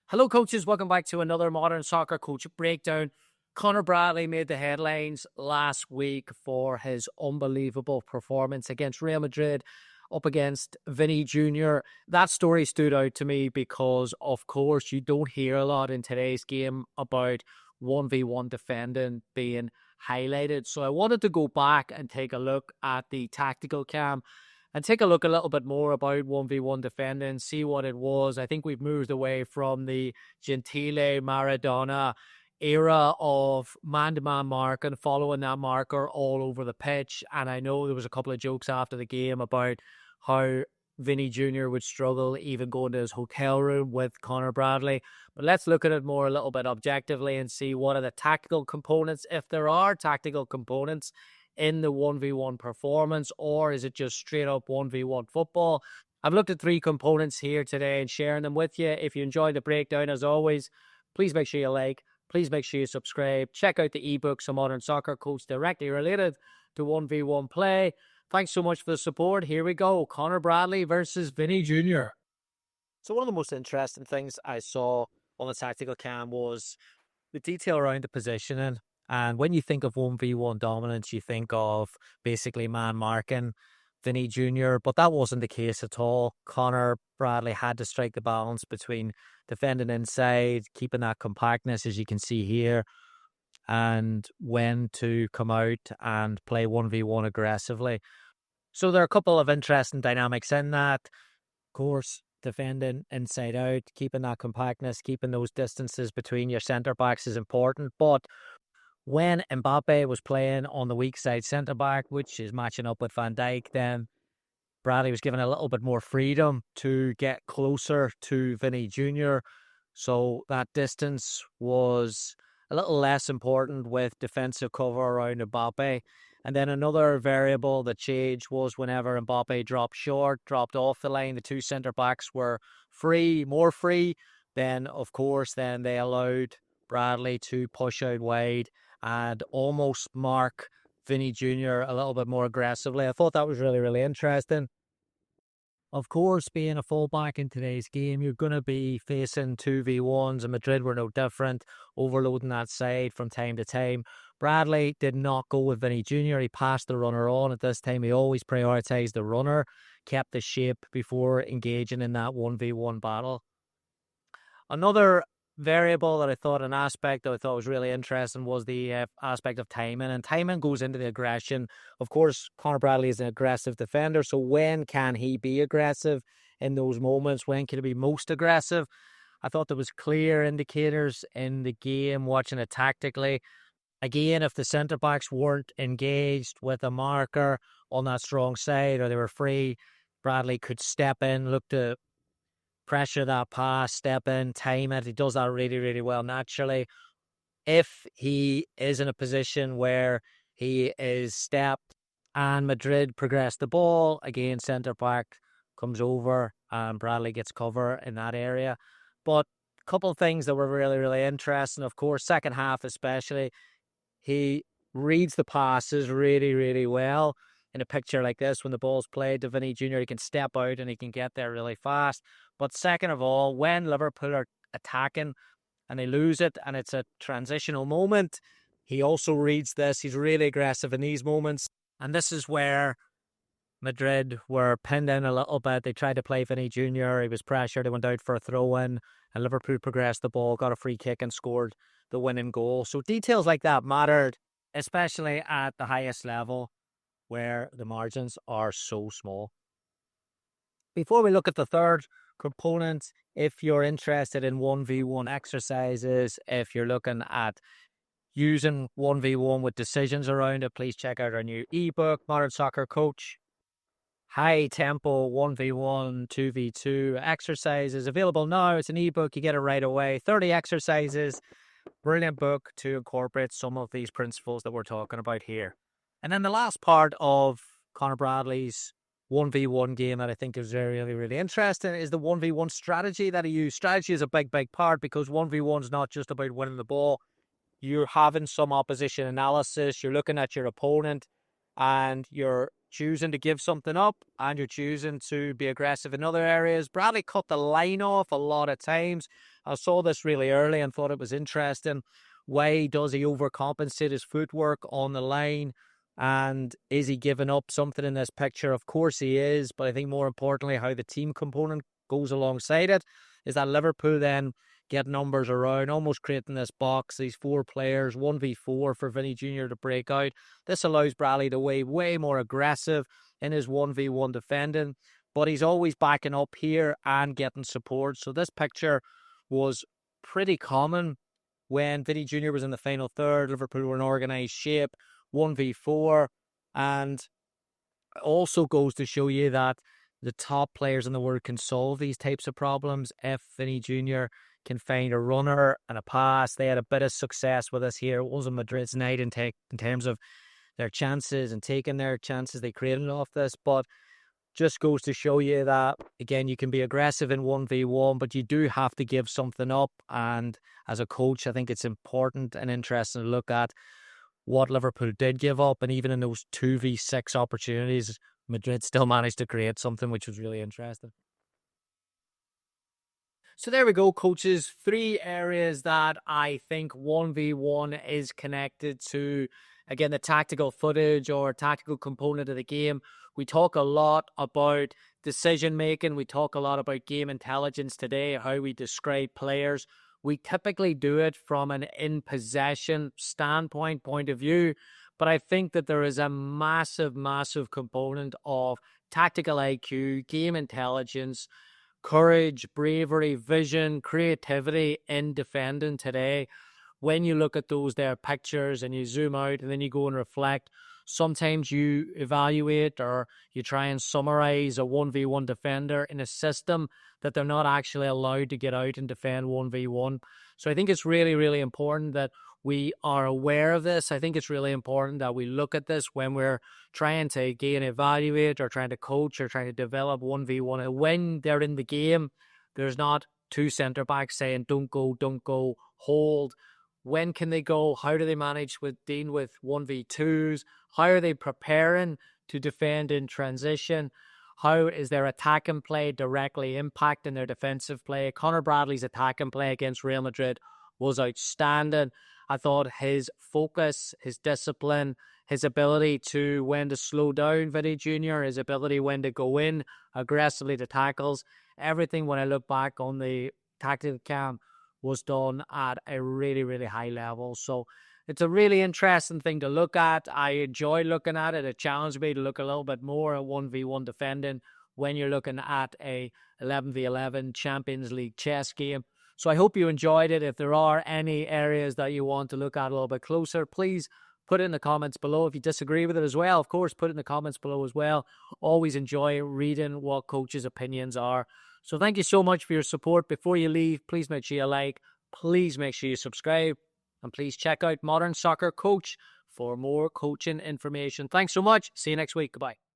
Hello, coaches. Welcome back to another Modern Soccer Coach Breakdown. Conor Bradley made the headlines last week for his unbelievable performance against Real Madrid, up against Vinny Júnior. That story stood out to me because, of course, you don't hear a lot in today's game about 1v1 defending being highlighted. So I wanted to go back and take a look at the tactical cam and take a look a little bit more about 1v1 defending, see what it was. I think we've moved away from the Gentile Maradona era of man-to-man mark and following that marker all over the pitch. And I know there was a couple of jokes after the game about how Vinny Jr. would struggle even going to his hotel room with Conor Bradley. But let's look at it more a little bit objectively and see what are the tactical components, if there are tactical components in the 1v1 performance, or is it just straight up 1v1 football? I've looked at three components here today and sharing them with you. If you enjoyed the breakdown, as always, please make sure you like, please make sure you subscribe. Check out the ebooks of Modern Soccer Coach directly related to 1v1 play. Thanks so much for the support. Here we go. Conor Bradley versus Vinny Jr. So one of the most interesting things I saw on the tactical cam was the detail around the positioning. And when you think of 1v1 dominance, you think of basically man marking Vinny Jr., but that wasn't the case at all. Conor Bradley had to strike the balance between defending inside, keeping that compactness, as you can see here, and when to come out and play 1v1 aggressively. So there are a couple of interesting dynamics in that. Of course, defending inside out, keeping that compactness, keeping those distances between your centre-backs is important, but when Mbappe was playing on the weak side centre-back, which is matching up with Van Dijk, then Bradley was given a little bit more freedom to get closer to Vinny Jr. So that distance was a little less important with defensive cover around Mbappe. And then another variable that changed was whenever Mbappe dropped short, dropped off the line, the two centre-backs were free, more free. Then, of course, then they allowed Bradley to push out wide and almost mark Vinny Jr. a little bit more aggressively. I thought that was really, really interesting. Of course, being a fullback in today's game, you're going to be facing 2v1s, and Madrid were no different, overloading that side from time to time. Bradley did not go with Vinny Jr. He passed the runner on at this time. He always prioritised the runner, kept the shape before engaging in that 1v1 battle. Another variable that I thought, an aspect that I thought was really interesting, was the aspect of timing. And timing goes into the aggression. Of course, Conor Bradley is an aggressive defender. So when can he be aggressive in those moments? When can he be most aggressive? I thought there was clear indicators in the game, watching it tactically. Again, if the centre-backs weren't engaged with a marker on that strong side or they were free, Bradley could step in, look to pressure that pass, step in, time it. He does that really, really well naturally. If he is in a position where he is stepped and Madrid progress the ball, again, centre-back comes over and Bradley gets cover in that area. But a couple of things that were really, really interesting, of course, second half especially, he reads the passes really, really well. In a picture like this, when the ball's played to Vinny Jr., he can step out and he can get there really fast. But second of all, when Liverpool are attacking and they lose it and it's a transitional moment, he also reads this. He's really aggressive in these moments. And this is where Madrid were pinned in a little bit. They tried to play Vinny Jr. He was pressured. He went out for a throw-in and Liverpool progressed the ball, got a free kick and scored the winning goal. So details like that mattered, especially at the highest level, where the margins are so small. Before we look at the third component, if you're interested in 1v1 exercises, if you're looking at using 1v1 with decisions around it, please check out our new ebook, Modern Soccer Coach. High tempo 1v1, 2v2 exercises available now. It's an ebook, you get it right away. 30 exercises, brilliant book to incorporate some of these principles that we're talking about here. And then the last part of Conor Bradley's 1v1 game that I think is really, really interesting is the 1v1 strategy that he used. Strategy is a big, big part because 1v1 is not just about winning the ball. You're having some opposition analysis. You're looking at your opponent and you're choosing to give something up and you're choosing to be aggressive in other areas. Bradley cut the line off a lot of times. I saw this really early and thought it was interesting. Why does he overcompensate his footwork on the line? And is he giving up something in this picture? Of course he is, but I think more importantly, how the team component goes alongside it is that Liverpool then get numbers around, almost creating this box, these 4 players, 1v4 for Vinny Júnior to break out. This allows Bradley to be way more aggressive in his 1v1 defending, but he's always backing up here and getting support. So this picture was pretty common when Vinny Júnior was in the final third. Liverpool were in organised shape, 1v4, and it also goes to show you that the top players in the world can solve these types of problems. If Vinny Júnior can find a runner and a pass, they had a bit of success with us here. It wasn't Madrid's night in terms of their chances and taking their chances they created off this, but just goes to show you that, again, you can be aggressive in 1v1, but you do have to give something up. And as a coach, I think it's important and interesting to look at what Liverpool did give up. And even in those 2v6 opportunities, Madrid still managed to create something, which was really interesting. So there we go, coaches. 3 areas that I think 1v1 is connected to, again, the tactical footage or tactical component of the game. We talk a lot about decision-making. We talk a lot about game intelligence today, how we describe players. We typically do it from an in-possession standpoint, point of view. But I think that there is a massive, massive component of tactical IQ, game intelligence, courage, bravery, vision, creativity in defending today. When you look at those there pictures and you zoom out and then you go and reflect, sometimes you evaluate or you try and summarize a 1v1 defender in a system that they're not actually allowed to get out and defend 1v1. So I think it's really, really important that we are aware of this. I think it's really important that we look at this when we're trying to again evaluate or trying to coach or trying to develop 1v1. And when they're in the game, there's not 2 centre-backs saying, don't go, hold. When can they go? How do they manage with dealing with 1v2s? How are they preparing to defend in transition? How is their attacking play directly impacting their defensive play? Conor Bradley's attacking play against Real Madrid was outstanding. I thought his focus, his discipline, his ability to when to slow down Vinny Júnior, his ability when to go in aggressively to tackles, everything when I look back on the tactical cam was done at a really, really high level. So it's a really interesting thing to look at. I enjoy looking at it. It challenged me to look a little bit more at 1v1 defending when you're looking at a 11v11 Champions League chess game. So I hope you enjoyed it. If there are any areas that you want to look at a little bit closer, please put it in the comments below. If you disagree with it as well, of course, put it in the comments below as well. Always enjoy reading what coaches' opinions are. So thank you so much for your support. Before you leave, please make sure you like, please make sure you subscribe, and please check out Modern Soccer Coach for more coaching information. Thanks so much. See you next week. Goodbye.